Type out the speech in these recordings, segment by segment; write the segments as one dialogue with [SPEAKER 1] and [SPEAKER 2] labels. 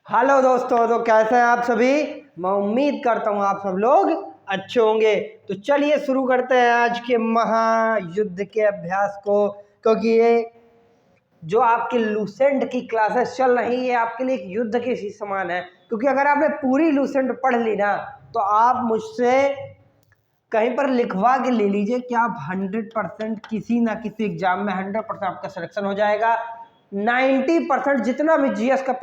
[SPEAKER 1] Hello दोस्तों, तो कैसे हैं आप सभी। मैं उम्मीद करता हूं आप सब लोग अच्छे होंगे। तो चलिए शुरू करते हैं आज के महायुद्ध के अभ्यास को, क्योंकि ये जो आपकी लूसेंट की क्लासेस चल रही है आपके लिए एक युद्ध के सी समान है। क्योंकि अगर आपने पूरी लूसेंट पढ़ ली ना, तो आप मुझसे कहीं पर लिखवा के ले लीजिए कि आप 100% किसी ना किसी एग्जाम में 100% आपका सिलेक्शन हो जाएगा। 90% जितना भी जीएस का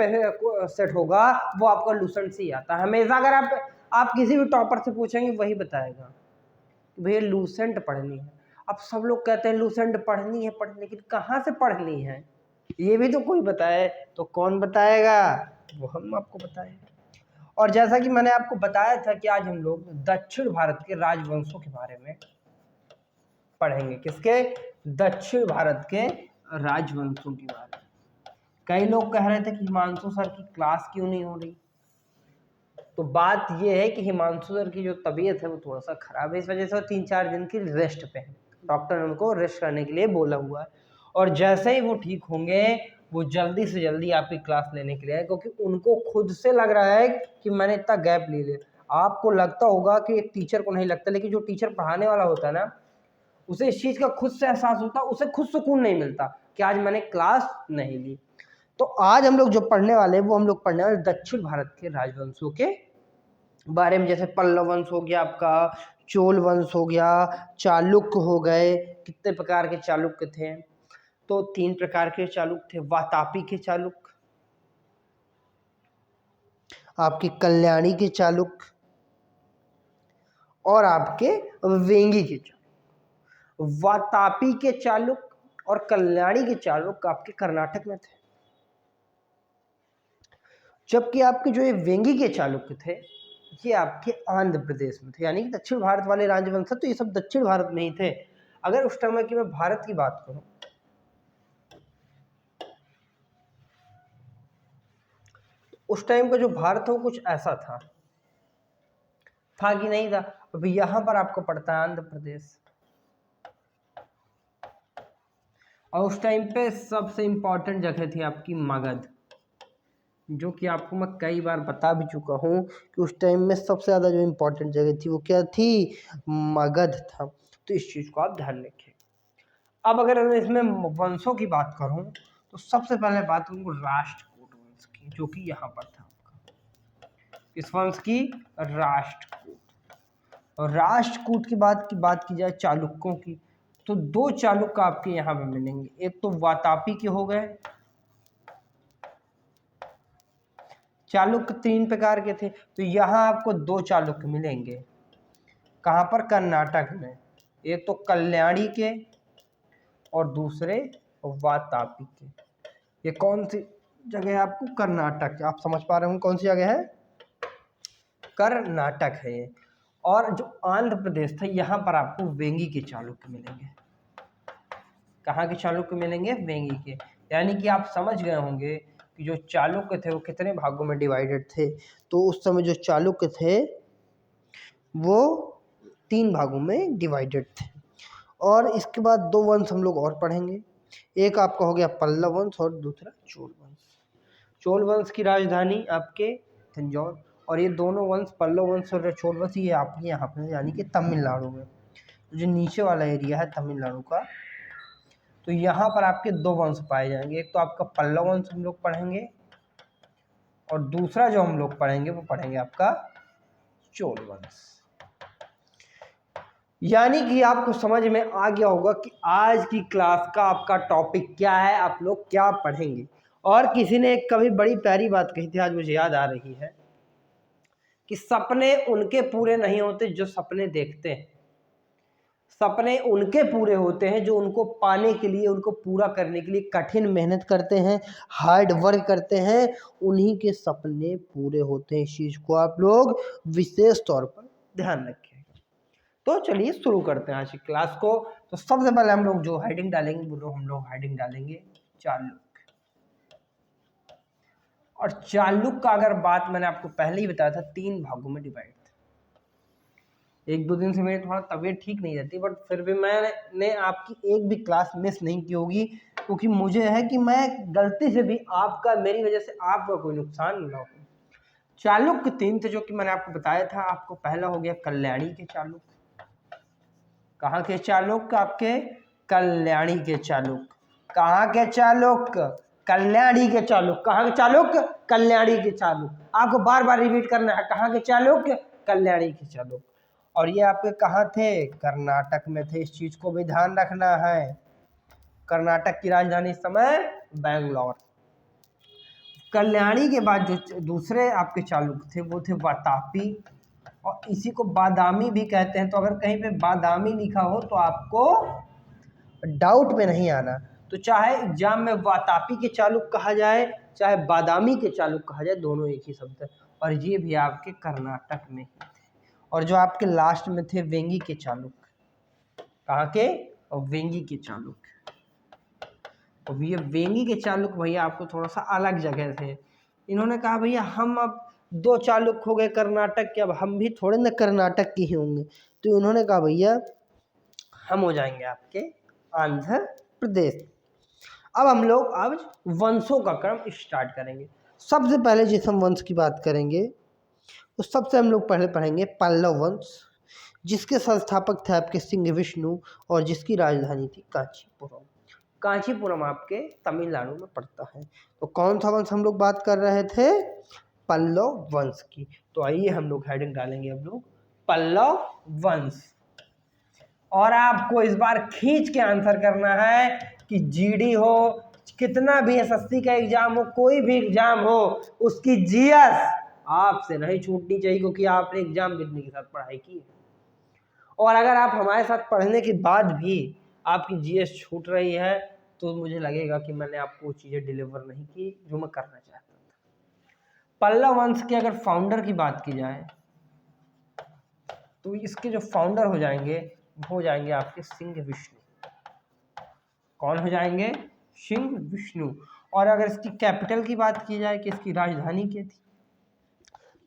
[SPEAKER 1] सेट होगा वो आपका लूसेंट से ही आता है हमेशा। अगर आप किसी भी टॉपर से पूछेंगे वही बताएगा भैया लूसेंट पढ़नी है। अब सब लोग कहते हैं लूसेंट पढ़नी है लेकिन कहाँ से पढ़नी है ये भी तो कोई बताए। तो कौन बताएगा, वो हम आपको बताएंगे। और जैसा कि मैंने आपको बताया था कि आज हम लोग दक्षिण भारत के राजवंशों के बारे में पढ़ेंगे। किसके? दक्षिण भारत के राजवंशों के बारे में। कई लोग कह रहे थे कि हिमांशु सर की क्लास क्यों नहीं हो रही। तो बात यह है कि हिमांशु सर की जो तबीयत है वो थोड़ा सा खराब है, इस वजह से वो 3-4 दिन की रेस्ट पे है। डॉक्टर ने उनको रेस्ट करने के लिए बोला हुआ है। और जैसे ही वो ठीक होंगे वो जल्दी से जल्दी आपकी क्लास लेने के लिए आए, क्योंकि उनको खुद से लग रहा है कि मैंने इतना गैप ले लिया। आपको लगता होगा कि एक टीचर को नहीं लगता, लेकिन जो टीचर पढ़ाने वाला होता है ना, उसे इस चीज़ का खुद से एहसास होता है, उसे खुद सुकून नहीं मिलता कि आज मैंने क्लास नहीं ली। तो आज हम लोग जो पढ़ने वाले हैं वो हम लोग पढ़ने वाले दक्षिण भारत के राजवंशों के बारे में। जैसे पल्लव वंश हो गया, आपका चोल वंश हो गया, चालुक्य हो गए। कितने प्रकार के चालुक्य थे? तो 3 प्रकार के चालुक्य थे। वातापी के चालुक्य, आपके कल्याणी के चालुक्य और आपके वेंगी के चालुक्य। वातापी के चालुक्य और कल्याणी के चालुक्य आपके कर्नाटक में थे, जबकि आपके जो ये वेंगी के चालुक्य थे ये आपके आंध्र प्रदेश में थे। यानी कि दक्षिण भारत वाले राजवंश तो ये सब दक्षिण भारत में ही थे। अगर उस टाइम की मैं भारत की बात करूं, उस टाइम का जो भारत था वो कुछ ऐसा था कि नहीं था। अभी यहां पर आपको पड़ता है आंध्र प्रदेश। और उस टाइम पे सबसे इंपॉर्टेंट जगह थी आपकी मगध, जो कि आपको मैं कई बार बता भी चुका हूँ कि उस टाइम में सबसे ज़्यादा जो इम्पोर्टेंट जगह थी वो क्या थी? मगध था। तो इस चीज़ को आप ध्यान रखें। अब अगर मैं इसमें वंशों की बात करूँ तो सबसे पहले बात करूँ राष्ट्रकूट वंश की, जो कि यहाँ पर था आपका। इस वंश की राष्ट्रकूट। और राष्ट्रकूट की बात की जाए चालुक्यों की, तो 2 चालुक्य आपके यहाँ पे मिलेंगे। एक तो वातापी के हो गए। चालुक्य 3 प्रकार के थे, तो यहाँ आपको 2 चालुक्य मिलेंगे। कहाँ पर? कर्नाटक में। एक तो कल्याणी के और दूसरे वातापी के। ये कौन सी जगह है आपको? कर्नाटक। आप समझ पा रहे हो कौन सी जगह है? कर्नाटक है ये। और जो आंध्र प्रदेश था यहाँ पर आपको वेंगी के चालुक्य मिलेंगे। कहाँ के चालुक्य मिलेंगे? वेंगी के। यानी कि आप समझ गए होंगे कि जो चालुक्य थे वो कितने भागों में डिवाइडेड थे। तो उस समय जो चालुक्य थे वो 3 भागों में डिवाइडेड थे। और इसके बाद 2 वंश हम लोग और पढ़ेंगे। एक आपका हो गया पल्लव वंश और दूसरा चोल वंश। चोल वंश की राजधानी आपके तंजौर। और ये दोनों वंश, पल्लव वंश और चोल वंश, ये आपके यहाँ पे यानी कि तमिलनाडु में, जो नीचे वाला एरिया है तमिलनाडु का, तो यहाँ पर आपके 2 वंश पाए जाएंगे। एक तो आपका पल्लव वंश हम लोग पढ़ेंगे और दूसरा जो हम लोग पढ़ेंगे वो पढ़ेंगे आपका चोल वंश। यानी कि आपको समझ में आ गया होगा कि आज की क्लास का आपका टॉपिक क्या है, आप लोग क्या पढ़ेंगे। और किसी ने एक कभी बड़ी प्यारी बात कही थी, आज मुझे याद आ रही है, कि सपने उनके पूरे नहीं होते जो सपने देखते हैं। सपने उनके पूरे होते हैं जो उनको पाने के लिए, उनको पूरा करने के लिए कठिन मेहनत करते हैं, हार्ड वर्क करते हैं, उन्हीं के सपने पूरे होते हैं। इस चीज़ को आप लोग विशेष तौर पर ध्यान रखें। तो चलिए शुरू करते हैं आज की क्लास को। तो सबसे पहले हम लोग जो हेडिंग डालेंगे वो हम लोग हेडिंग डालेंगे चालुक्य। और चालुक्य का अगर बात मैंने आपको पहले ही बताया था 3 भागों में डिवाइड था। 1-2 दिन से मेरी थोड़ा तबीयत ठीक नहीं रहती, बट फिर भी मैंने आपकी एक भी क्लास मिस नहीं की होगी क्योंकि मुझे है कि मैं गलती से भी आपका, मेरी वजह से आपका कोई नुकसान ना हो। चालुक्य 3 थे जो कि मैंने आपको बताया था। आपको पहला हो गया कल्याणी के चालुक्य। कहाँ के चालुक्य? आपके कल्याणी के चालुक्य। कहाँ के चालुक्य? कल्याणी के चालुक्य। कहाँ के चालुक्य? कल्याणी के चालुक्य। आपको बार बार रिपीट करना है, कहाँ के चालुक्य? कल्याणी के चालुक्य। और ये आपके कहाँ थे? कर्नाटक में थे। इस चीज को भी ध्यान रखना है। कर्नाटक की राजधानी इस समय बैंगलोर। कल्याणी के बाद जो दूसरे आपके चालुक्य थे वो थे वातापी, और इसी को बादामी भी कहते हैं। तो अगर कहीं पे बादामी लिखा हो तो आपको डाउट में नहीं आना। तो चाहे एग्जाम में वातापी के चालुक्य कहा जाए, चाहे बादामी के चालुक्य कहा जाए, दोनों एक ही शब्द है। और ये भी आपके कर्नाटक में ही थे। और जो आपके लास्ट में थे वेंगी के चालुक्य। कहाँ के? और वेंगी के चालुक्य। तो भैया वेंगी के चालुक्य भैया आपको थोड़ा सा अलग जगह थे। इन्होंने कहा भैया हम अब 2 चालुक्य हो गए कर्नाटक के, अब हम भी थोड़े ना कर्नाटक के ही होंगे। तो उन्होंने कहा भैया हम हो जाएंगे आपके आंध्र प्रदेश। अब हम लोग अब वंशों का क्रम स्टार्ट करेंगे। सबसे पहले जिस हम वंश की बात करेंगे तो सबसे हम लोग पहले पढ़ेंगे पल्लव वंश, जिसके संस्थापक थे आपके सिंह विष्णु और जिसकी राजधानी थी कांचीपुरम। कांचीपुरम आपके तमिलनाडु में पड़ता है। तो कौन सा वंश हम लोग बात कर रहे थे? पल्लव वंश की। तो आइए हम लोग हेडिंग डालेंगे अब लोग पल्लव वंश। और आपको इस बार खींच के आंसर करना है कि जीडी हो, कितना भी एसएससी का एग्जाम हो, कोई भी एग्जाम हो, उसकी जीएस आपसे नहीं छूटनी चाहिए, क्योंकि आपने एग्जाम देने के साथ पढ़ाई की है। और अगर आप हमारे साथ पढ़ने के बाद भी आपकी जीएस छूट रही है तो मुझे लगेगा कि मैंने आपको वो चीज़ें डिलीवर नहीं की जो मैं करना चाहता था। पल्लव वंश के अगर फाउंडर की बात की जाए तो इसके जो फाउंडर हो जाएंगे आपके सिंह विष्णु। कौन हो जाएंगे? सिंह विष्णु। और अगर इसकी कैपिटल की बात की जाए कि इसकी राजधानी क्या थी,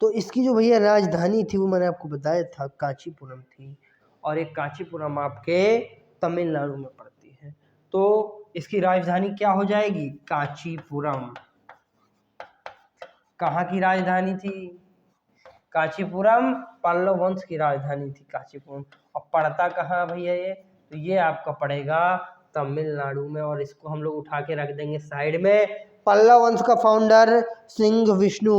[SPEAKER 1] तो इसकी जो भैया राजधानी थी वो मैंने आपको बताया था कांचीपुरम थी। और एक कांचीपुरम आपके तमिलनाडु में पड़ती है। तो इसकी राजधानी क्या हो जाएगी? कांचीपुरम। कहाँ की राजधानी थी? कांचीपुरम। पल्लव वंश की राजधानी थी कांचीपुरम। और पड़ता कहाँ भैया ये? तो ये आपका पड़ेगा तमिलनाडु में। और इसको हम लोग उठा के रख देंगे साइड में। पल्लव वंश का फाउंडर सिंह विष्णु,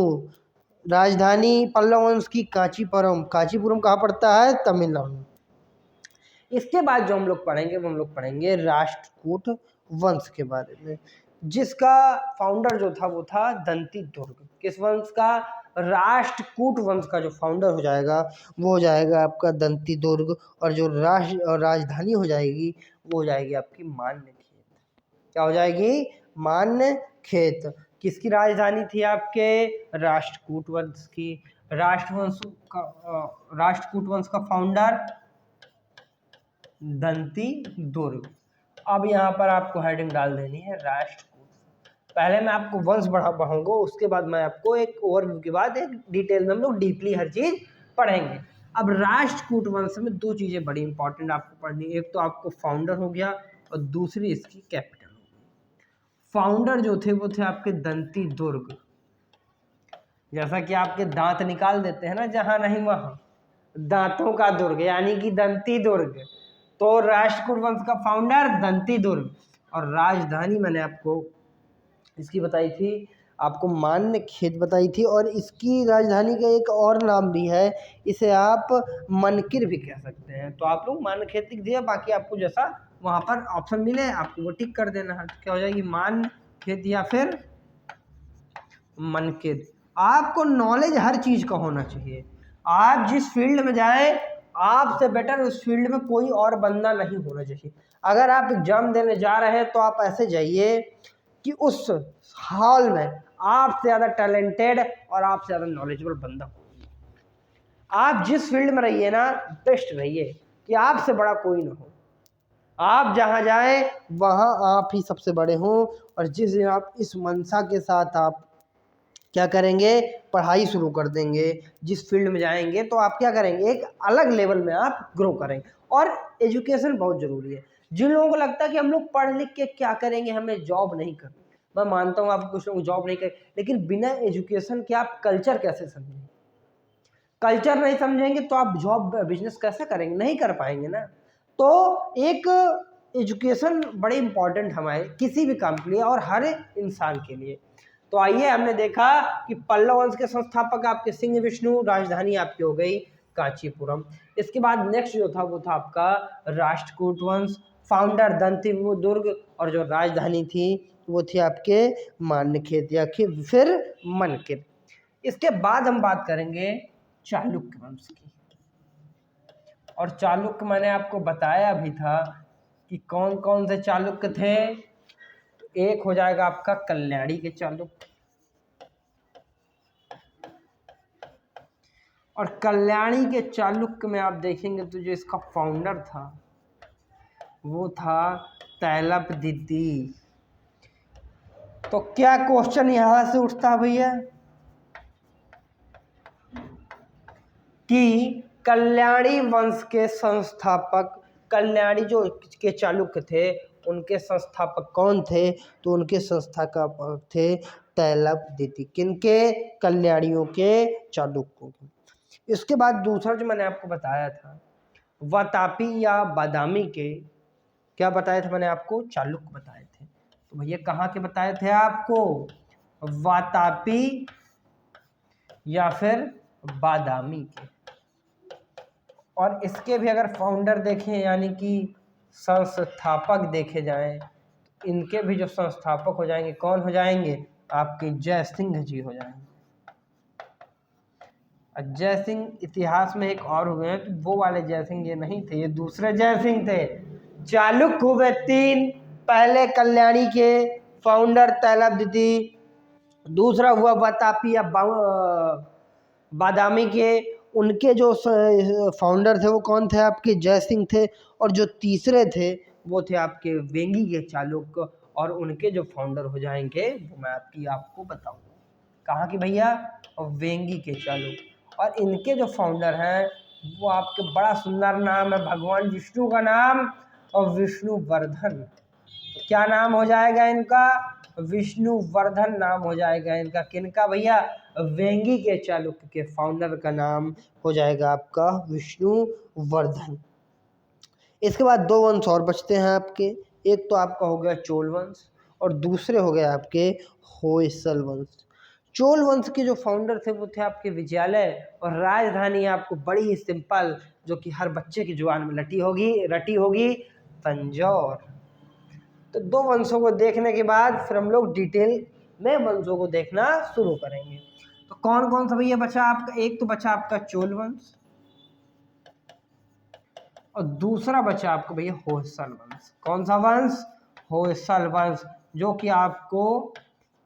[SPEAKER 1] राजधानी पल्लव वंश की कांचीपुरम। कांचीपुरम कहाँ पड़ता है? तमिलनाडु। इसके बाद जो हम लोग पढ़ेंगे वो हम लोग पढ़ेंगे राष्ट्रकूट वंश के बारे में, जिसका फाउंडर जो था वो था दंती दुर्ग। किस वंश का? राष्ट्रकूट वंश का जो फाउंडर हो जाएगा वो हो जाएगा आपका दंती दुर्ग। और जो राजधानी हो जाएगी वो हो जाएगी आपकी मान्य खेत। क्या हो जाएगी? मान्य खेत। किसकी राजधानी थी आपके? राष्ट्रकूट वंश की। राष्ट्रकूट वंश का फाउंडर दंती दुर्ग। अब यहाँ पर आपको हेडिंग डाल देनी है राष्ट्रकूट। पहले मैं आपको वंश बढ़ाऊंगा, उसके बाद मैं आपको एक ओवरव्यू के बाद एक डिटेल में हम लोग डीपली हर चीज पढ़ेंगे। अब राष्ट्रकूट वंश में 2 चीजें बड़ी इंपॉर्टेंट आपको पढ़नी। एक तो आपको फाउंडर हो गया और दूसरी इसकी कैपिटल हो गई। फाउंडर जो थे वो थे आपके दंती दुर्ग। जैसा कि आपके दांत निकाल देते हैं ना जहां नहीं वहां, दांतों का दुर्ग यानी कि दंती दुर्ग। तो राष्ट्रकूट वंश का फाउंडर दंती दुर्ग। और राजधानी मैंने आपको इसकी बताई थी, आपको मान्य खेत बताई थी। और इसकी राजधानी का एक और नाम भी है, इसे आप मनकिर भी कह सकते हैं। तो आप लोग मान्य खेत लिख दिया, बाकी आपको जैसा वहां पर ऑप्शन मिले आपको वो टिक कर देना है। तो क्या हो जाएगी? मान्य खेत या फिर मनकिर। आपको नॉलेज हर चीज का होना चाहिए। आप जिस फील्ड में जाएं आपसे बेटर उस फील्ड में कोई और बंदा नहीं होना चाहिए। अगर आप एग्जाम देने जा रहे हैं तो आप ऐसे जाइए कि उस हॉल में आपसे ज़्यादा टैलेंटेड और आपसे ज़्यादा नॉलेजेबल बंदा हो। आप जिस फील्ड में रहिए ना बेस्ट रहिए कि आपसे बड़ा कोई ना हो। आप जहाँ जाएं वहाँ आप ही सबसे बड़े हों। और जिस दिन आप इस मंशा के साथ आप क्या करेंगे? पढ़ाई शुरू कर देंगे, जिस फील्ड में जाएंगे तो आप क्या करेंगे? एक अलग लेवल में आप ग्रो करेंगे। और एजुकेशन बहुत ज़रूरी है। जिन लोगों को लगता है कि हम लोग पढ़ लिख के क्या करेंगे, हमें जॉब नहीं करनी, मैं मानता हूँ आप कुछ लोग जॉब नहीं करें, लेकिन बिना एजुकेशन के आप कल्चर कैसे समझेंगे? कल्चर नहीं समझेंगे तो आप जॉब बिजनेस कैसे करेंगे? नहीं कर पाएंगे ना। तो एक एजुकेशन बड़े इंपॉर्टेंट हमारे किसी भी काम के लिए और हर इंसान के लिए। तो आइए, हमने देखा कि पल्लव वंश के संस्थापक आपके सिंह विष्णु, राजधानी आपकी हो गई कांचीपुरम। इसके बाद नेक्स्ट जो था वो था आपका राष्ट्रकूट वंश, फाउंडर दंतिदुर्ग, और जो राजधानी थी वो थी आपके मान्यखेत या फिर मनकिर। इसके बाद हम बात करेंगे चालुक्य वंश की। और चालुक्य मैंने आपको बताया भी था कि कौन कौन से चालुक्य थे। एक हो जाएगा आपका कल्याणी के चालुक्य, और कल्याणी के चालुक्य में आप देखेंगे तो जो इसका फाउंडर था वो था तैलपदिति। तो क्या क्वेश्चन यहां से उठता भैया कि कल्याणी वंश के संस्थापक, कल्याणी जो के चालुक्य थे उनके संस्थापक कौन थे? तो उनके संस्थापक थे तैलपदिति। किनके? कल्याणियों के, चालुक्यों के। इसके बाद दूसरा जो मैंने आपको बताया था वातापी या बादामी के, क्या बताया था मैंने आपको? चालुक्य बताए थे। तो भैया कहाँ के बताए थे आपको? वातापी या फिर बादामी के। और इसके भी अगर फाउंडर देखें यानी कि संस्थापक देखे जाएं, तो इनके भी जो संस्थापक हो जाएंगे कौन हो जाएंगे? आपके जय सिंह जी हो जाएंगे। जय सिंह इतिहास में एक और हुए हैं, तो वो वाले जय सिंह ये नहीं थे, ये दूसरे जय सिंह थे। चालुक्य हुए 3, पहले कल्याणी के फाउंडर तैलपदिति, दूसरा हुआ वातापी या बादामी के, उनके जो फाउंडर थे वो कौन थे? आपके जय सिंह थे। और जो तीसरे थे वो थे आपके वेंगी के चालुक्य, और उनके जो फाउंडर हो जाएंगे वो मैं आपको बताऊंगा। कहाँ की भैया? वेंगी के चालुक्य। और इनके जो फाउंडर हैं वो आपके बड़ा सुंदर नाम है, भगवान विष्णु का नाम, और विष्णुवर्धन। तो क्या नाम हो जाएगा इनका? विष्णुवर्धन नाम हो जाएगा इनका। किनका भैया? वेंगी के चालुक्य के फाउंडर का नाम हो जाएगा आपका विष्णुवर्धन। इसके बाद 2 वंश और बचते हैं आपके। एक तो आपका हो गया चोल वंश और दूसरे हो गए आपके होयसल वंश। चोल वंश के जो फाउंडर थे वो थे आपके विजयालय, और राजधानी आपको बड़ी ही सिंपल जो कि हर बच्चे की जुबान में रटी होगी, तंजौर। तो 2 वंशों को देखने के बाद फिर हम लोग डिटेल में वंशों को देखना शुरू करेंगे। तो कौन कौन सा भैया बचा आपका? एक तो बचा आपका चोल वंश, और दूसरा बचा आपको भैया होयसल वंश। कौन सा वंश? होयसल वंश, जो कि आपको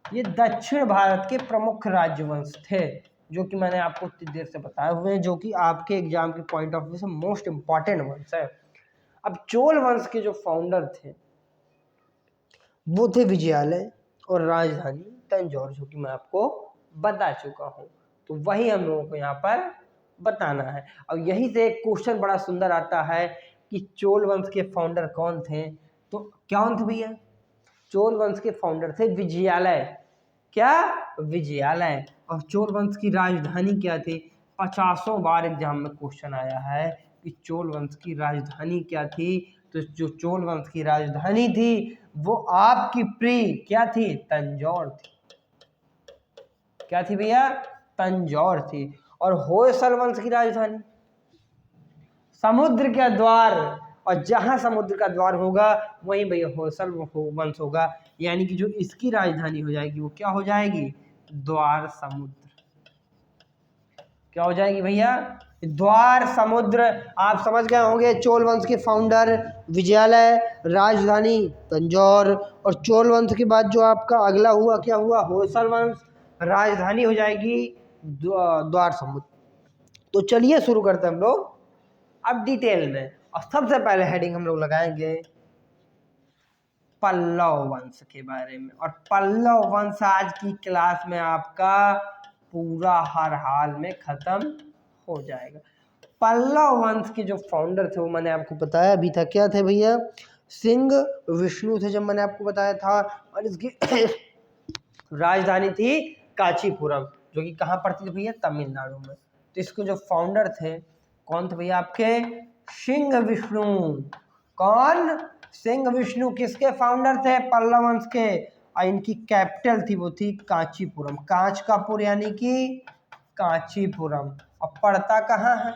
[SPEAKER 1] ये दक्षिण भारत के प्रमुख राजवंश थे, जो कि मैंने आपको इतनी देर से बताए हुए हैं, जो कि आपके एग्जाम के पॉइंट ऑफ व्यू से मोस्ट इंपॉर्टेंट वंश है। अब चोल वंश के जो फाउंडर थे वो थे विजयालय और राजधानी तंजौर, जो कि मैं आपको बता चुका हूँ। तो वही हम लोगों को यहाँ पर बताना है। और यही से एक क्वेश्चन बड़ा सुंदर आता है कि चोल वंश के फाउंडर कौन थे? तो कौन थे भैया? चोल वंश के फाउंडर थे विजयालय। क्या? विजयालय। और चोल वंश की राजधानी क्या थी? 50 बार एग्जाम में क्वेश्चन आया है कि चोल वंश की राजधानी क्या थी। तो जो चोल वंश की राजधानी थी वो आपकी क्या थी? तंजौर थी। क्या थी भैया? तंजौर थी। और होयसल वंश की राजधानी? समुद्र का द्वार, और जहां समुद्र का द्वार होगा वहीं भैया होयसल वंश होगा। यानी कि जो इसकी राजधानी हो जाएगी वो क्या हो जाएगी? द्वार समुद्र। क्या हो जाएगी भैया? द्वार समुद्र। आप समझ गए होंगे चोल वंश के फाउंडर विजयालय, राजधानी तंजौर, और चोल वंश के बाद जो आपका अगला हुआ क्या हुआ? होयसल वंश, राजधानी हो जाएगी द्वार समुद्र। तो चलिए शुरू करते हैं हम लोग अब डिटेल में। और सबसे पहले हेडिंग हम लोग लगाएंगे पल्लव वंश के बारे में। और पल्लव वंश आज की क्लास में आपका पूरा हर हाल में खत्म हो जाएगा। पल्लव वंश के जो फाउंडर थे वो मैंने आपको बताया भी था, क्या थे भैया? सिंह विष्णु थे जब मैंने आपको बताया था, और इसकी राजधानी थी कांचीपुरम, जो कि कहाँ पड़ती थी भैया, तमिलनाडु में। तो इसके जो फाउंडर थे कौन थे भैया आपके, सिंह विष्णु। कौन, सिंह विष्णु किसके फाउंडर थे, पल्लव वंश के। और इनकी कैपिटल थी वो थी कांचीपुरम, कांच का पुर यानी कि कांचीपुरम। और पड़ता कहाँ है,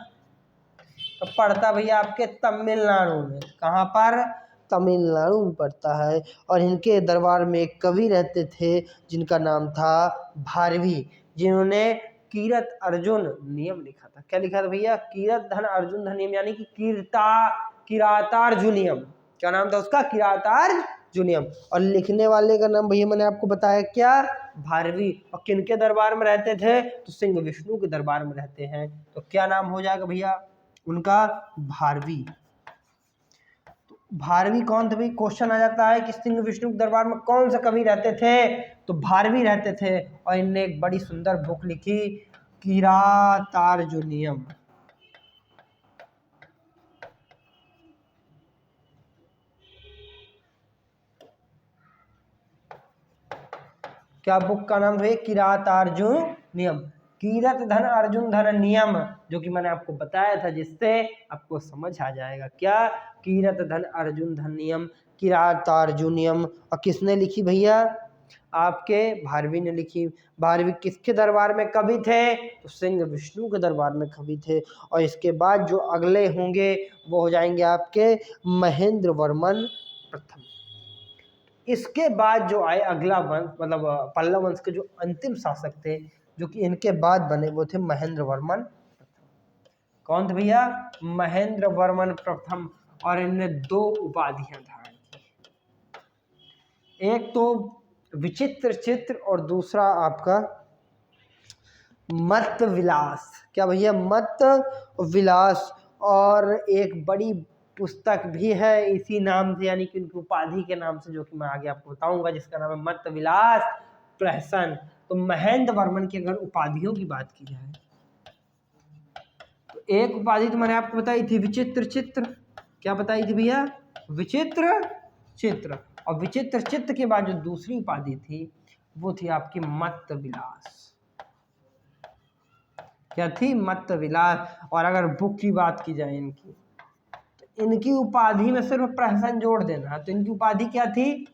[SPEAKER 1] तो पड़ता भैया आपके तमिलनाडु में। कहाँ पर, तमिलनाडु में पड़ता है। और इनके दरबार में एक कवि रहते थे जिनका नाम था भारवी, जिन्होंने कीरत अर्जुन नियम लिखा था। क्या लिखा था भैया, कीरत धन अर्जुन धन नियम, यानी कि किरातार्जुनियम। क्या नाम था उसका, किरातार्जुनियम। और लिखने वाले का नाम भैया मैंने आपको बताया क्या, भारवी। और किनके दरबार में रहते थे, तो सिंह विष्णु के दरबार में रहते हैं। तो क्या नाम हो जाएगा भैया उनका, भारवी। भारवी कौन थे भाई, क्वेश्चन आ जाता है कि सिंह विष्णु के दरबार में कौन सा कवि रहते थे, तो भारवी रहते थे। और इनने एक बड़ी सुंदर बुक लिखी, किरातार्जुनियम। क्या बुक का नाम है, किरातार्जुनियम, कीरत धन अर्जुन धन नियम, जो कि मैंने आपको बताया था, जिससे आपको समझ आ जाएगा। क्या, कीरत धन अर्जुन धन नियम, किरातार्जुनियम। और किसने लिखी भैया, आपके भारवी ने लिखी। भारवी किसके दरबार में कवि थे, तो सिंह विष्णु के दरबार में कवि थे। और इसके बाद जो अगले होंगे वो हो जाएंगे आपके महेंद्र वर्मन प्रथम। इसके बाद जो आए अगला वंश, मतलब पल्लव वंश के जो अंतिम शासक थे, जो कि इनके बाद बने, वो थे महेंद्र वर्मन प्रथम। कौन थे भैया, महेंद्र वर्मन प्रथम। और इनने 2 उपाधियां धारण की, एक तो विचित्र चित्र और दूसरा आपका मत विलास। क्या भैया, मत विलास। और एक बड़ी पुस्तक भी है इसी नाम से, यानी कि उनकी उपाधि के नाम से, जो कि मैं आगे आपको बताऊंगा, जिसका नाम है मत विलास प्रहसन। तो महेंद्र वर्मन की अगर उपाधियों की बात की जाए, तो एक उपाधि तो मैंने आपको बताई थी विचित्र चित्र। क्या बताई थी भैया, विचित्र चित्र। और विचित्र चित्र के बाद जो दूसरी उपाधि थी वो थी आपकी मत विलास। क्या थी, मत विलास। और अगर बुक की बात की जाए इनकी, तो इनकी उपाधि में सिर्फ प्रहसन जोड़ देना। तो इनकी उपाधि क्या थी,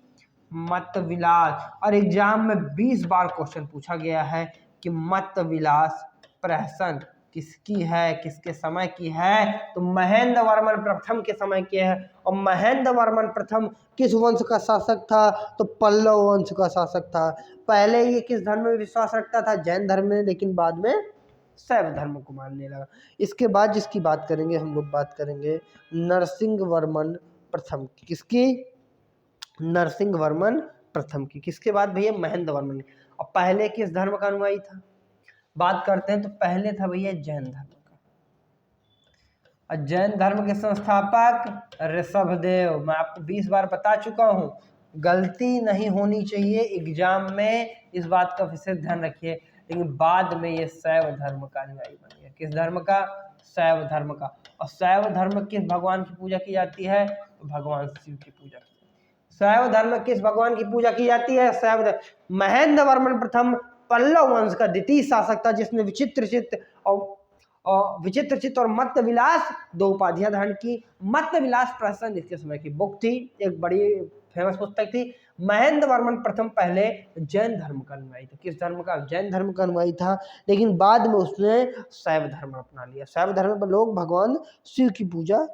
[SPEAKER 1] मत विलास। और एग्जाम में 20 बार क्वेश्चन पूछा गया है कि मत विलास प्रहसन किसकी है, किसके समय की है, तो महेंद्र वर्मन प्रथम के समय की है। और महेंद्र वर्मन प्रथम किस वंश का शासक था, तो पल्लव वंश का शासक था। पहले ये किस धर्म में विश्वास रखता था, जैन धर्म में, लेकिन बाद में शैव धर्म को मानने लगा। इसके बाद जिसकी बात करेंगे हम लोग, बात करेंगे नरसिंह वर्मन प्रथम की। किसकी, नरसिंह वर्मन प्रथम की। किसके बाद भैया, महेंद्र वर्मन। और पहले किस धर्म का अनुयायी था, बात करते हैं तो पहले था भैया जैन धर्म का। और जैन धर्म के संस्थापक ऋषभदेव। मैं आपको 20 बार बता चुका हूँ, गलती नहीं होनी चाहिए एग्जाम में, इस बात का विशेष ध्यान रखिए। लेकिन बाद में ये शैव धर्म का अनुयायी बन गया। किस धर्म का, शैव धर्म का। और शैव धर्म किस भगवान की पूजा की जाती है, तो भगवान शिव की पूजा की। शैव धर्म किस भगवान की पूजा की जाती है, शैव धर्म। महेंद्र वर्मन प्रथम पल्लव वंश का द्वितीय शासक था, जिसने विचित्र चित्त और मत विलास 2 उपाधियां धारण की। मत विलास प्रहसन इसके समय की बुक थी, एक बड़ी फेमस पुस्तक थी। महेंद्र वर्मन प्रथम पहले जैन धर्म का अनुयायी था। किस धर्म का, जैन धर्म का अनुयायी था, लेकिन बाद में उसने शैव धर्म अपना लिया। शैव धर्म में लोग भगवान शिव की पूजा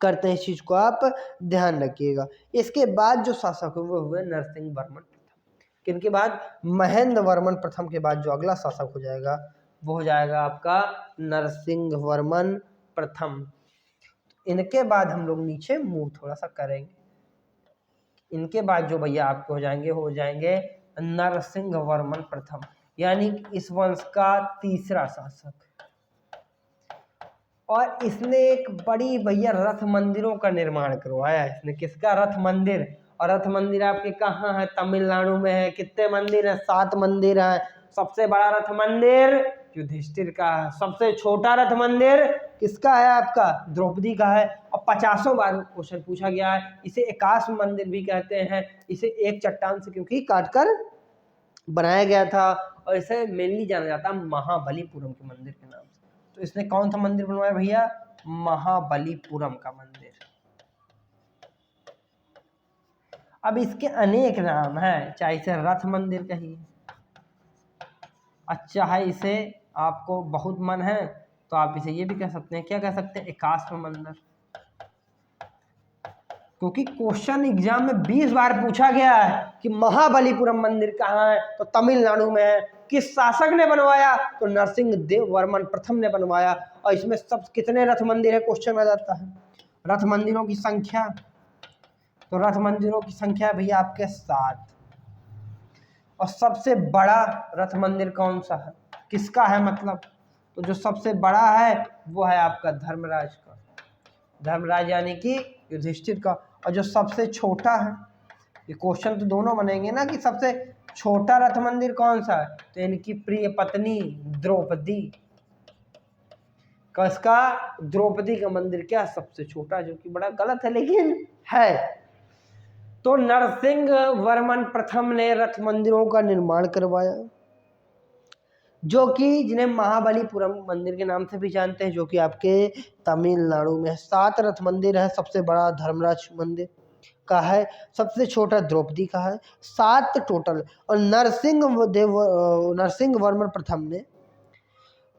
[SPEAKER 1] करते हैं, इस चीज को आप ध्यान रखिएगा। इसके बाद जो शासक हुए वो हुए नरसिंह वर्मन प्रथम। किनके बाद, महेंद्र वर्मन प्रथम के बाद जो अगला शासक हो जाएगा वो हो जाएगा आपका नरसिंह वर्मन प्रथम। इनके बाद हम लोग नीचे मूव थोड़ा सा करेंगे। इनके बाद जो भैया आपके हो जाएंगे नरसिंह वर्मन प्रथम, यानी इस वंश का तीसरा शासक। और इसने एक बड़ी भैया रथ मंदिरों का निर्माण करवाया है इसने। किसका, रथ मंदिर। और रथ मंदिर आपके कहाँ है, तमिलनाडु में है। कितने मंदिर है, 7 मंदिर है। सबसे बड़ा रथ मंदिर युधिष्ठिर का है। सबसे छोटा रथ मंदिर किसका है? आपका द्रौपदी का है। और 50 बार क्वेश्चन पूछा गया है। इसे एकाश मंदिर भी कहते हैं। इसे एक चट्टान से क्योंकि काटकर बनाया गया था, और इसे मेनली जाना जाता है महाबलीपुरम के मंदिर के नाम से। तो इसने कौन सा मंदिर बनवाया भैया? महाबलीपुरम का मंदिर। अब इसके अनेक नाम हैं, चाहे इसे रथ मंदिर कहिए, अच्छा है, इसे आपको बहुत मन है तो आप इसे ये भी कह सकते हैं, क्या कह सकते हैं? एकाश्म मंदिर। क्योंकि क्वेश्चन एग्जाम में 20 बार पूछा गया है कि महाबलीपुरम मंदिर कहाँ है, तो तमिलनाडु में है। किस शासक ने बनवाया? तो नरसिंह देव वर्मन प्रथम ने बनवाया। और इसमें सब कितने रथ मंदिर है क्वेश्चन आ जाता है। रथ मंदिरों की संख्या, तो रथ मंदिरों की संख्या है भैया आपके 7। और सबसे बड़ा रथ मंदिर कौन सा है? किसका है मतलब? तो जो सबसे बड़ा है वो है आपका धर्मराज का, धर्मराज यानी कि युधिष्ठिर का। और जो सबसे छोटा है, ये क्वेश्चन तो दोनों बनेंगे ना कि सबसे छोटा रथ मंदिर कौन सा है, तो इनकी प्रिय पत्नी द्रौपदी का, इसका द्रौपदी का मंदिर क्या सबसे छोटा, जो कि बड़ा गलत है लेकिन है। तो नरसिंह वर्मन प्रथम ने रथ मंदिरों का निर्माण करवाया, जो कि जिन्हें महाबलीपुरम मंदिर के नाम से भी जानते हैं, जो कि आपके तमिलनाडु में 7 रथ मंदिर है। सबसे बड़ा धर्मराज मंदिर का है, सबसे छोटा द्रौपदी का है, 7 टोटल। और नरसिंह वर्मन प्रथम ने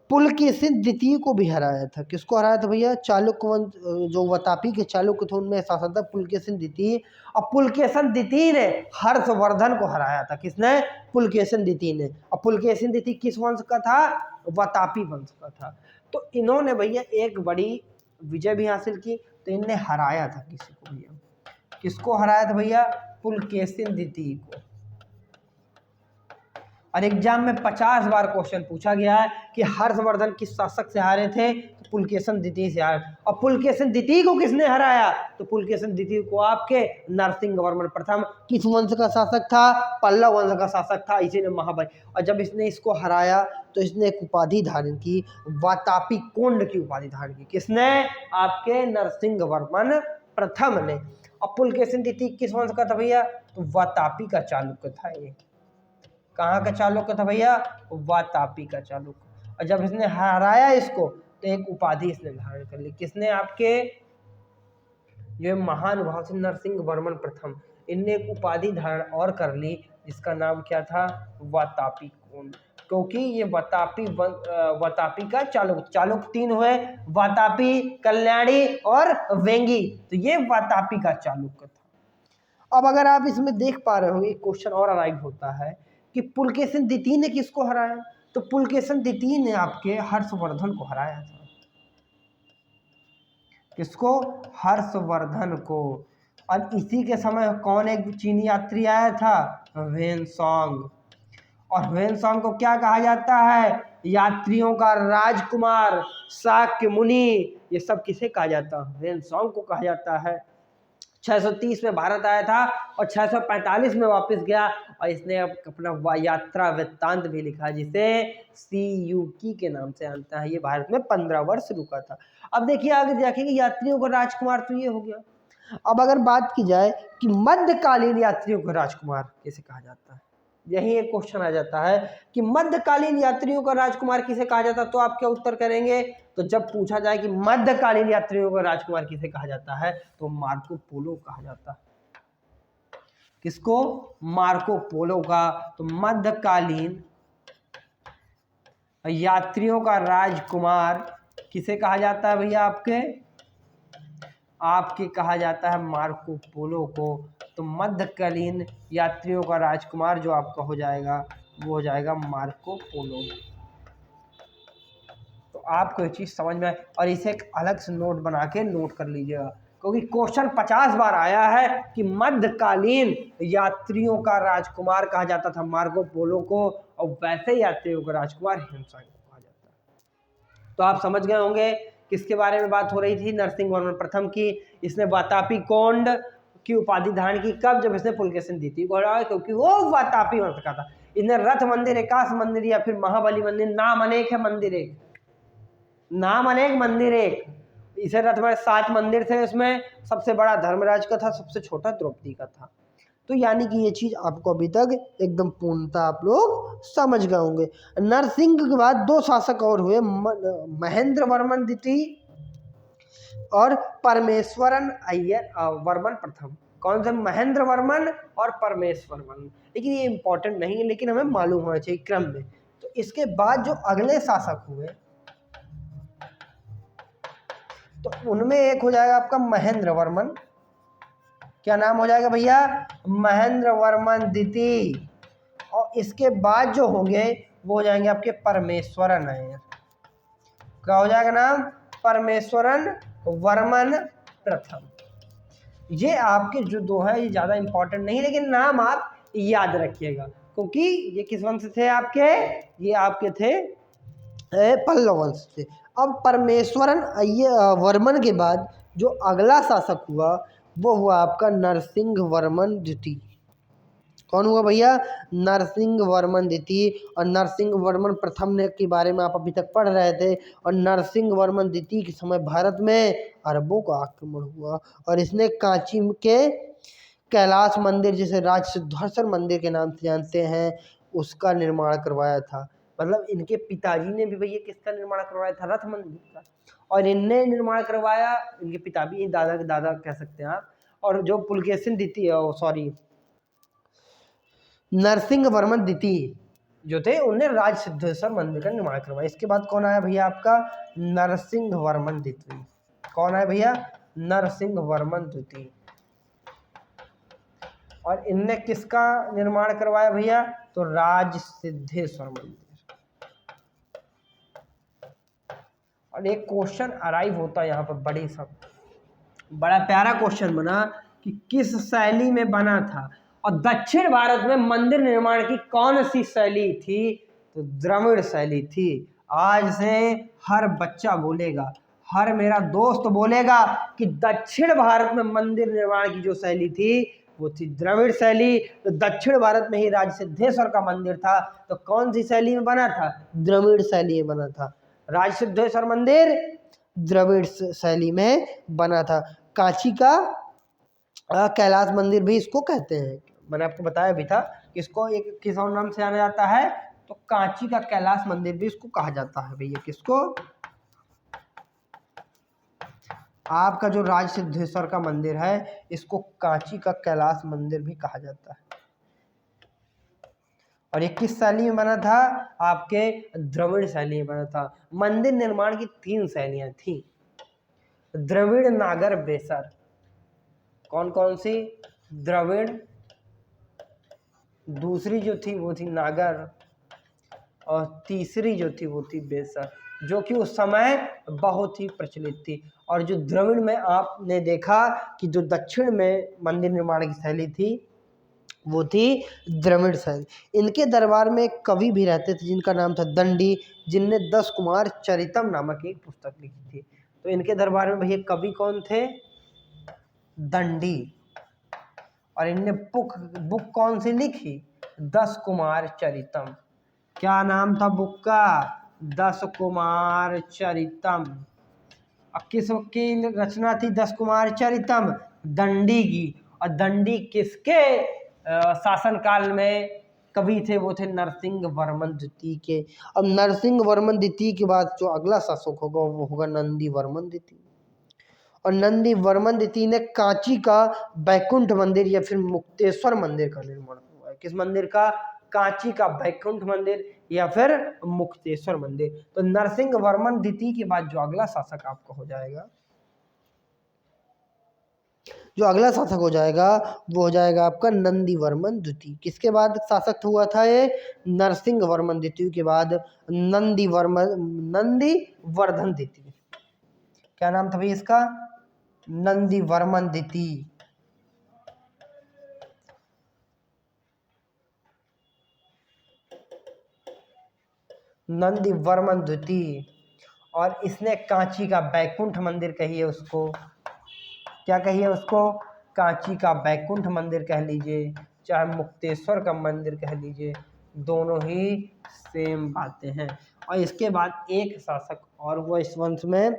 [SPEAKER 1] पुलकेशिन द्वितीय को भी हराया था। किसको हराया था भैया? चालुक्य वंश, जो वातापी के चालुक्य थे उनमें शासक था पुलकेशिन द्वितीय। और पुलकेशिन द्वितीय ने हर्षवर्धन को हराया था। किसने? पुलकेशिन द्वितीय ने। और पुलकेशिन द्वितीय किस वंश का था? वातापी वंश का था। तो इन्होंने भैया एक बड़ी विजय भी हासिल की, तो इनने हराया था किसी को भैया। किसको हराया था भैया? पुलकेशिन द्वितीय को। और एग्जाम में 50 बार क्वेश्चन पूछा गया है कि हर्षवर्धन किस शासक से हारे थे, तो पुलकेशिन द्वितीय से हारे। और पुलकेशिन द्वितीय को किसने हराया? तो पुलकेशिन द्वितीय को आपके नरसिंह वर्मन प्रथम। किस वंश का शासक था? पल्लव वंश का शासक था, इसी ने महाबली। और जब इसने इसको हराया तो इसने एक उपाधि धारण की, वातापी कोंड की उपाधि धारण की। किसने? आपके नरसिंह वर्मन प्रथम ने। और पुलकेशिन द्वितीय किस वंश का था भैया? तो वातापी का चालुक्य था। ये कहाँ का चालुक्य था भैया? वातापी का चालुक्य। और जब इसने हराया इसको तो एक उपाधि इसने धारण कर ली। किसने? आपके ये महानुभाव से नरसिंह वर्मन प्रथम, इनने एक उपाधि धारण और कर ली, जिसका नाम क्या था? वातापी कोंड। क्योंकि ये वातापी का चालुक्य 3 हुए, वातापी, कल्याणी और वेंगी, तो ये वातापी का चालुक्य था। अब अगर आप इसमें देख पा रहे हो, एक क्वेश्चन और अराइव होता है कि पुलकेशिन द्वितीय ने किसको हराया? तो पुलकेशिन द्वितीय ने आपके हर्षवर्धन को हराया था। किसको? हर्षवर्धन को। और इसी के समय कौन एक चीनी यात्री आया था? ह्वेनसांग। और ह्वेनसांग को क्या कहा जाता है? यात्रियों का राजकुमार, शाक्य मुनि, ये सब किसे कहा जाता है? ह्वेनसांग को कहा जाता है। 630 में भारत आया था और 645 में वापस गया। और इसने अपना यात्रा वृत्तांत भी लिखा, जिसे सीयूकी के नाम से जानता है। ये भारत में 15 वर्ष रुका था। अब देखिए आगे देखेंगे, यात्रियों का राजकुमार तो ये हो गया। अब अगर बात की जाए कि मध्यकालीन यात्रियों का राजकुमार किसे कहा जाता है, यही एक क्वेश्चन आ जाता है कि मध्यकालीन यात्रियों का राजकुमार किसे कहा जाता है, तो आप क्या उत्तर करेंगे? तो जब पूछा जाए कि मध्यकालीन यात्रियों का राजकुमार किसे कहा जाता है, तो मार्को पोलो कहा जाता है। किसको? मार्को पोलो का। तो मध्यकालीन यात्रियों का राजकुमार किसे कहा जाता है भैया? आपके कहा जाता है मार्को पोलो को। तो मध्यकालीन यात्रियों का राजकुमार जो आपका हो जाएगा, वो हो जाएगा मार्को पोलो। तो आपको ये चीज़ समझ में आए, और इसे एक अलग से नोट बना के नोट कर लीजिएगा, क्योंकि क्वेश्चन 50 बार आया है कि मध्यकालीन यात्रियों का राजकुमार कहा जाता था मार्को पोलो को, और वैसे यात्रियों का राजकुमार ह्वेनसांग को कहा जाता है। तो आप समझ गए होंगे किसके बारे में बात हो रही थी? नरसिंह वर्मन प्रथम की। इसने वातापी कोंड की उपाधि धारण की कब? जब इसने पुलकेशिन द्वितीय को हराया, क्योंकि वो वातापी वंश का था। इन्हें रथ मंदिर, एकाश मंदिर या फिर महाबली मंदिर, नाम अनेक है मंदिर एक, नाम अनेक मंदिर एक। इसे रथ में 7 मंदिर थे, इसमें सबसे बड़ा धर्मराज का था, सबसे छोटा द्रौपदी का था। तो यानी कि ये चीज आपको अभी तक एकदम पूर्णतः आप लोग समझ गए होंगे। नरसिंह के बाद 2 शासक और हुए, महेंद्र वर्मन द्वितीय और परमेश्वरन अय्यर वर्मन प्रथम। कौन से? महेंद्र वर्मन और परमेश्वर वर्मन। लेकिन ये इंपॉर्टेंट नहीं है, लेकिन हमें मालूम होना चाहिए क्रम में। तो इसके बाद जो अगले शासक हुए तो उनमें एक हो जाएगा आपका महेंद्र वर्मन। क्या नाम हो जाएगा भैया? महेंद्र वर्मन द्वितीय। और इसके बाद जो होंगे वो हो जाएंगे आपके परमेश्वरन अय्यर। क्या हो जाएगा नाम? परमेश्वरन वर्मन प्रथम। ये आपके जो 2 है ये ज़्यादा इंपॉर्टेंट नहीं, लेकिन नाम आप याद रखिएगा, क्योंकि ये किस वंश से आपके? ये आपके थे पल्लव वंश से। अब परमेश्वरन वर्मन के बाद जो अगला शासक हुआ वो हुआ आपका नरसिंह वर्मन द्वितीय। कौन हुआ भैया? नरसिंह वर्मन द्वितीय। और नरसिंह वर्मन प्रथम ने के बारे में आप अभी तक पढ़ रहे थे। और नरसिंह वर्मन द्वितीय के समय भारत में अरबों का आक्रमण हुआ और इसने कांची के कैलाश मंदिर, जिसे राज सिद्धेश्वर मंदिर के नाम से जानते हैं, उसका निर्माण करवाया था। मतलब इनके पिताजी ने भी भैया किसका निर्माण करवाया था? रथ मंदिर का। और इनने निर्माण करवाया, इनके पिता भी, दादा के दादा कह सकते हैं आप। और जो पुलकेशिन द्वितीय, सॉरी नरसिंह वर्मन द्वितीय जो थे, उन्हें राज सिद्धेश्वर मंदिर का निर्माण करवाया। इसके बाद कौन आया भैया? आपका नरसिंह वर्मन द्वितीय। कौन आया भैया? नरसिंह वर्मन द्वितीय। और इनने किसका निर्माण करवाया भैया? तो राज सिद्धेश्वर मंदिर। और एक क्वेश्चन अराइव होता है यहाँ पर, बड़ा प्यारा क्वेश्चन बना कि किस शैली में बना था। और दक्षिण भारत में मंदिर निर्माण की कौन सी शैली थी? तो द्रविड़ शैली थी। आज से हर बच्चा बोलेगा, हर मेरा दोस्त बोलेगा कि दक्षिण भारत में मंदिर निर्माण की जो शैली थी वो थी द्रविड़ शैली। तो दक्षिण भारत में ही राज सिद्धेश्वर का मंदिर था, तो कौन सी शैली में बना था? द्रविड़ शैली में बना था। राज सिद्धेश्वर मंदिर द्रविड़ शैली में बना था। कांची का कैलाश मंदिर भी इसको कहते हैं। मैंने आपको बताया भी था कि इसको एक किस और नाम से जाना जाता है? तो कांची का कैलाश मंदिर भी इसको कहा जाता है भैया। किसको? आपका जो राज सिद्धेश्वर का मंदिर है इसको कांची का कैलाश मंदिर भी कहा जाता है। और ये किस शैली में बना था? आपके द्रविड़ शैली में बना था। मंदिर निर्माण की 3 शैलियां थी, द्रविड़, नागर, बेसर। कौन कौन सी? द्रविड़, दूसरी जो थी वो थी नागर, और तीसरी जो थी वो थी बेसर, जो कि उस समय बहुत ही प्रचलित थी। और जो द्रविड़ में आपने देखा कि जो दक्षिण में मंदिर निर्माण की शैली थी वो थी द्रविड़ शैली। इनके दरबार में एक कवि भी रहते थे जिनका नाम था दंडी, जिनने 10 कुमार चरितम नामक एक पुस्तक लिखी थी। तो इनके दरबार में भैया कवि कौन थे? दंडी। और इनने बुक कौन सी लिखी? 10 कुमार चरितम। क्या नाम था बुक का? 10 कुमार चरितम। अब किसकी रचना थी 10 कुमार चरितम? दंडी की। और दंडी किसके शासनकाल में कवि थे? वो थे नरसिंह वर्मन द्वितीय के। अब नरसिंह वर्मन द्वितीय के बाद जो अगला शासक होगा वो होगा नंदी वर्मन द्वितीय। और नंदी वर्मन द्वितीय ने कांची का बैकुंठ मंदिर या फिर मुक्तेश्वर मंदिर का निर्माण हुआ है। किस मंदिर का? कांची का बैकुंठ मंदिर या फिर मुक्तेश्वर मंदिर। तो नरसिंह वर्मन द्वितीय के बाद जो अगला शासक आपका हो जाएगा, वो हो जाएगा आपका नंदी वर्मन द्वितीय। किसके बाद शासक हुआ था ये? नरसिंह वर्मन द्वितीय के बाद नंदी वर्धन द्वितीय। क्या नाम था भाई इसका? नंदी वर्मन द्वितीय। नंदी वर्मन द्वितीय। और इसने कांची का बैकुंठ मंदिर कहिए उसको, क्या कहिए उसको? कांची का बैकुंठ मंदिर कह लीजिए, चाहे मुक्तेश्वर का मंदिर कह लीजिए, दोनों ही सेम बातें हैं। और इसके बाद एक शासक और हुआ इस वंश में,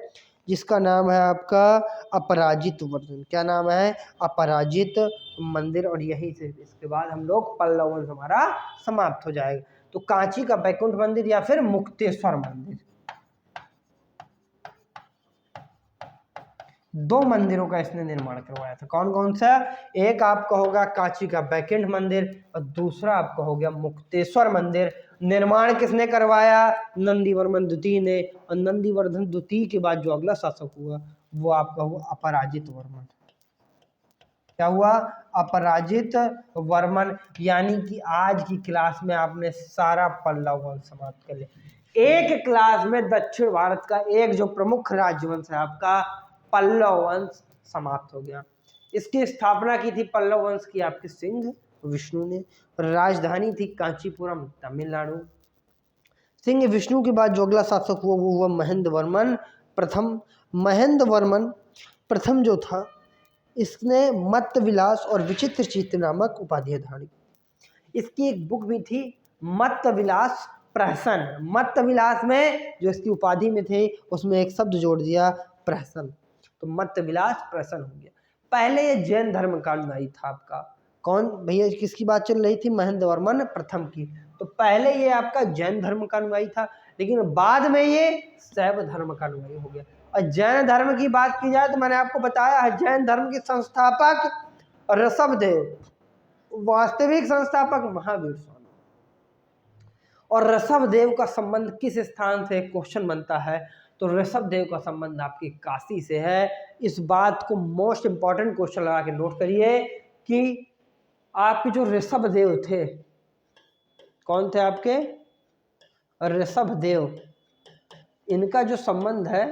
[SPEAKER 1] जिसका नाम है आपका अपराजित वर्मन। क्या नाम है? अपराजित मंदिर। और यही से इसके बाद हम लोग पल्लव वंश हमारा समाप्त हो जाएगा। तो कांची का बैकुंठ मंदिर या फिर मुक्तेश्वर मंदिर, दो मंदिरों का इसने निर्माण करवाया था। कौन कौन सा? एक आपका होगा कांची का बैकुंठ मंदिर और दूसरा आपका हो गया मुक्तेश्वर मंदिर। निर्माण किसने करवाया? नंदीवर्मन द्वितीय ने। और नंदीवर्धन द्वितीय के बाद जो अगला शासक हुआ वो आपका हुआ अपराजित वर्मन। क्या हुआ? अपराजित वर्मन। यानी कि आज की क्लास में आपने सारा पल्लव वंश समाप्त कर लिया। एक क्लास में दक्षिण भारत का एक जो प्रमुख राजवंश है आपका पल्लव वंश समाप्त हो गया। इसकी स्थापना की थी पल्लव वंश की आपके सिंह विष्णु ने। राजधानी थी कांचीपुरम, तमिलनाडु। सिंह विष्णु के बाद जो अगला शासक हुआ वो हुआ महेंद्र वर्मन प्रथम। महेंद्र वर्मन प्रथम जो था, इसने मत्त विलास और विचित्र चित्त नामक उपाधियां धारी। इसकी एक बुक भी थी, मत्त विलास प्रहसन। मत्त विलास में जो इसकी उपाधि में थे उसमें एक शब्द जोड़ दिया, प्रहसन। तो मत्त विलास प्रहसन हो गया। पहले ये जैन धर्म का अनुयायी था आपका। कौन भैया? किसकी बात चल रही थी? महेंद्र वर्मन प्रथम की। तो पहले ये आपका जैन धर्म का अनुयायी था, लेकिन बाद में ये शैव धर्म का अनुयायी हो गया। और जैन धर्म की बात की जाए तो मैंने आपको बताया है, जैन धर्म के संस्थापक ऋषभदेव, वास्तविक संस्थापक महावीर स्वामी। और ऋषभदेव का संबंध किस स्थान से? क्वेश्चन बनता है। तो ऋषभदेव का संबंध आपके काशी से है। इस बात को मोस्ट इंपॉर्टेंट क्वेश्चन लगा के नोट करिए कि आपके जो ऋषभदेव थे, कौन थे आपके? ऋषभदेव। इनका जो संबंध है,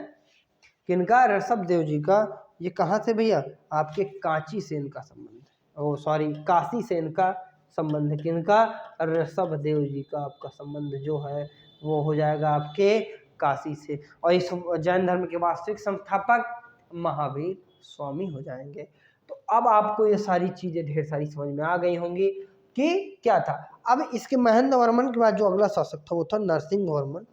[SPEAKER 1] किनका? ऋषभदेव जी का। ये कहाँ से भैया? आपके कांची से इनका संबंध है। ओ सॉरी, काशी से इनका संबंध है। किनका? ऋषभदेव जी का आपका संबंध जो है वो हो जाएगा आपके काशी से। और इस जैन धर्म के वास्तविक संस्थापक महावीर स्वामी हो जाएंगे। तो अब आपको ये सारी चीजें ढेर सारी समझ में आ गई होंगी कि क्या था। अब इसके महेंद्र वर्मन के बाद जो अगला शासक था वो था नरसिंह वर्मन।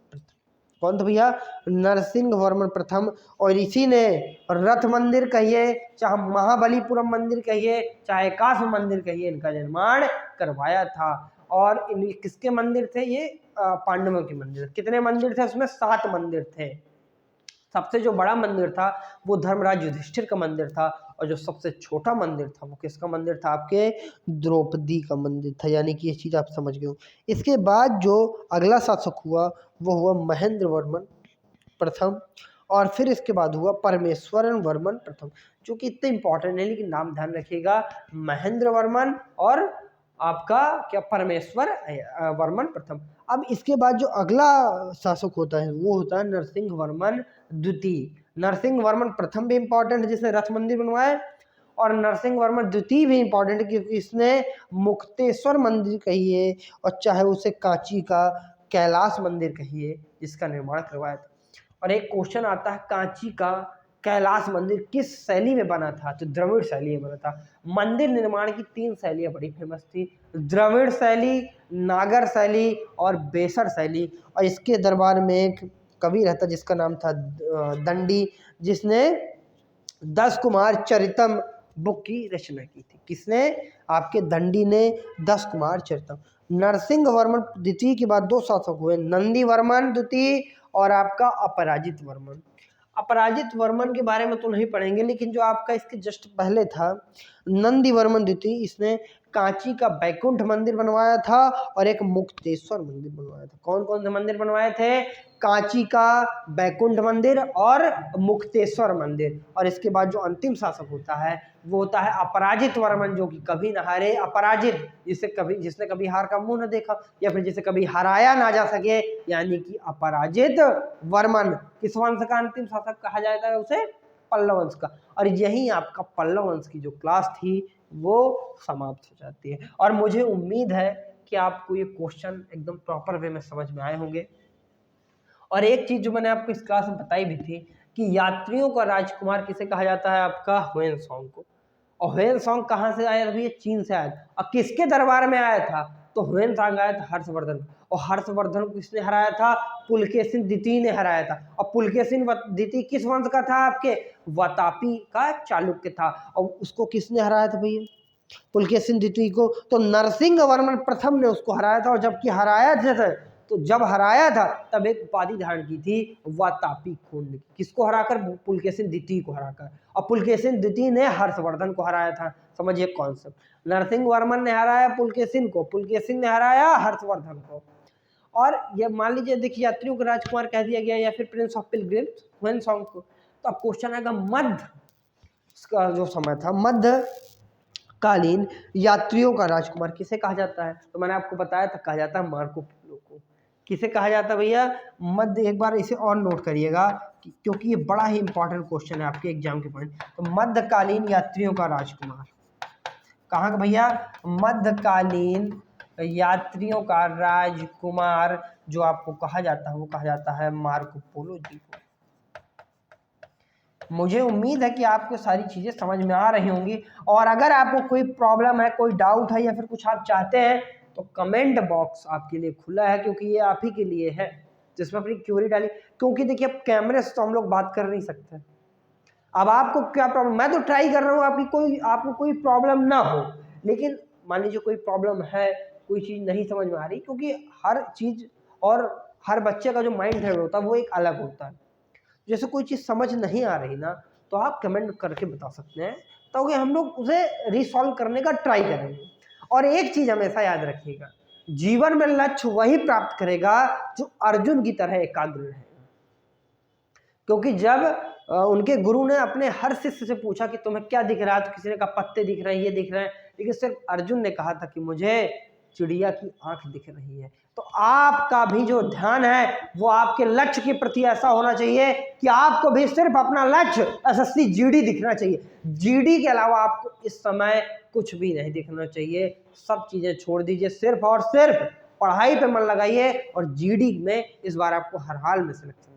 [SPEAKER 1] कौन था भैया? नरसिंह वर्मन प्रथम। और इसी ने रथ मंदिर कहिए, चाहे महाबलीपुरम मंदिर कहिए, चाहे काशी मंदिर कहिए, इनका निर्माण करवाया था। और इन किसके मंदिर थे ये? पांडवों के मंदिर। कितने मंदिर थे उसमें? 7 मंदिर थे। सबसे जो बड़ा मंदिर था वो धर्मराज युधिष्ठिर का मंदिर था। और जो सबसे छोटा मंदिर था वो किसका मंदिर था? आपके द्रौपदी का मंदिर था। यानी कि ये चीज़ आप समझ गए हो। इसके बाद जो अगला शासक हुआ वो हुआ महेंद्र वर्मन प्रथम। और फिर इसके बाद हुआ परमेश्वरन वर्मन प्रथम, जो कि इतने इंपॉर्टेंट है, लेकिन नाम ध्यान रखिएगा, महेंद्र वर्मन और आपका क्या? परमेश्वर वर्मन प्रथम। अब इसके बाद जो अगला शासक होता है वो होता है नरसिंह वर्मन द्वितीय। नरसिंह वर्मन प्रथम भी इंपॉर्टेंट है, जिसने रथ मंदिर बनवाया। और नरसिंह वर्मन द्वितीय भी इंपॉर्टेंट है क्योंकि इसने मुक्तेश्वर मंदिर कहिए और चाहे उसे कांची का कैलाश मंदिर कहिए, जिसका निर्माण करवाया था। और एक क्वेश्चन आता है, कांची का कैलाश मंदिर किस शैली में बना था? तो द्रविड़ शैली में बना था। मंदिर निर्माण की 3 शैलियाँ बड़ी फेमस थी, द्रविड़ शैली, नागर शैली और बेसर शैली। और इसके दरबार में एक कवि रहता जिसका नाम था दंडी, जिसने 10 कुमार चरितम बुक की रचना की थी। किसने? आपके दंडी ने 10 कुमार चरितम। नरसिंह वर्मन द्वितीय के बाद 2 शासक हुए, नंदी वर्मन द्वितीय और आपका अपराजित वर्मन। अपराजित वर्मन के बारे में तो नहीं पढ़ेंगे, लेकिन जो आपका इसके जस्ट पहले था नंदी वर्मन द्वितीय, इसने कांची का बैकुंठ मंदिर बनवाया था और एक मुक्तेश्वर मंदिर बनवाया था। कौन कौन से मंदिर बनवाए थे? कांची का बैकुंठ मंदिर और मुक्तेश्वर मंदिर। और इसके बाद जो अंतिम शासक होता है वो होता है अपराजित वर्मन, जो कि कभी न हारे, अपराजित, जिसने कभी हार का मुंह न देखा या फिर जिसे कभी हराया ना जा सके, यानी कि अपराजित वर्मन। किस वंश का अंतिम शासक कहा जाता है उसे? पल्लव वंश का। और यही आपका पल्लव वंश की जो क्लास थी वो समाप्त हो जाती है। और मुझे उम्मीद है कि आपको ये क्वेश्चन एकदम प्रॉपर वे में समझ में आए होंगे। और एक चीज जो मैंने आपको इस क्लास में बताई भी थी कि यात्रियों का राजकुमार किसे कहा जाता है? आपका ह्वेन सांग को। और ह्वेन सांग कहाँ से आया? अभी ये चीन से आया था। और किसके दरबार में आया था? तो ह्वेन सांग आया था हर्षवर्धन, और हर्षवर्धन को किसने हराया था? पुलकेशिन द्वितीय ने हराया था। और पुलकेशिन द्वितीय किस वंश का था? आपके वातापी का चालुक्य था। और उसको किसने हराया था भैया? पुलकेशिन द्वितीय को तो नरसिंह वर्मन प्रथम ने उसको हराया था। और जबकि हराया था, तो जब हराया था तब एक उपाधि धारण की थी वातापी खोंड ने। किसको हराकर? पुलकेशिन द्वितीय को हराकर। और पुलकेशिन द्वितीय ने हर्षवर्धन को हराया था। समझिए कॉन्सेप्ट। नरसिंह वर्मन ने हराया पुलकेशिन को, पुलकेशिन ने हराया हर्षवर्धन को। और ये मान लीजिए, देखिए, यात्रियों को राजकुमार कह दिया गया या फिर प्रिंस ऑफ पिलग्रिम्स ह्वेन सांग को। तो अब क्वेश्चन आएगा, मध्य का जो समय था, मध्य कालीन यात्रियों का राजकुमार किसे कहा जाता है? तो मैंने आपको बताया था, कहा जाता है मार्को पोलो को। किसे कहा जाता है भैया? मध्य, एक बार इसे और नोट करिएगा क्योंकि ये बड़ा ही इंपॉर्टेंट क्वेश्चन है आपके एग्जाम के पॉइंट। तो मध्यकालीन यात्रियों का राजकुमार कहाँ का भैया? मध्यकालीन यात्रियों का राजकुमार जो आपको कहा जाता है वो कहा जाता है मार्को पोलो जी को। मुझे उम्मीद है कि आपको सारी चीज़ें समझ में आ रही होंगी। और अगर आपको कोई प्रॉब्लम है, कोई डाउट है या फिर कुछ आप चाहते हैं तो कमेंट बॉक्स आपके लिए खुला है, क्योंकि ये आप ही के लिए है जिसमें अपनी क्यूरी डाली। क्योंकि देखिए, अब कैमरे से तो हम लोग बात कर नहीं सकते। अब आपको क्या प्रॉब्लम, मैं तो ट्राई कर रहा हूँ आपको कोई प्रॉब्लम ना हो। लेकिन मान लीजिए कोई प्रॉब्लम है, कोई चीज़ नहीं समझ में आ रही, क्योंकि हर चीज़ और हर बच्चे का जो माइंड है होता है वो एक अलग होता है। जैसे कोई चीज़ समझ नहीं आ रही ना, तो आप कमेंट करके बता सकते हैं, तो हम लोग उसे रिसॉल्व करने का ट्राई करेंगे। और एक चीज़ हमेशा याद रखिएगा, जीवन में लक्ष्य वही प्राप्त करेगा जो अर्जुन की तरह एकाग्र रहेगा। क्योंकि जब उनके गुरु ने अपने हर शिष्य से पूछा कि तुम्हें क्या दिख रहा है, तो किसी ने कहा पत्ते दिख रहे हैं, ये दिख रहे हैं, लेकिन सिर्फ अर्जुन ने कहा था कि मुझे चिड़िया की आंख दिख रही है। तो आपका भी जो ध्यान है वो आपके लक्ष्य के प्रति ऐसा होना चाहिए कि आपको भी सिर्फ अपना लक्ष्य एसएससी जीडी दिखना चाहिए। जीडी के अलावा आपको इस समय कुछ भी नहीं दिखना चाहिए। सब चीजें छोड़ दीजिए, सिर्फ और सिर्फ पढ़ाई पे मन लगाइए, और जीडी में इस बार आपको हर हाल में सिलेक्ट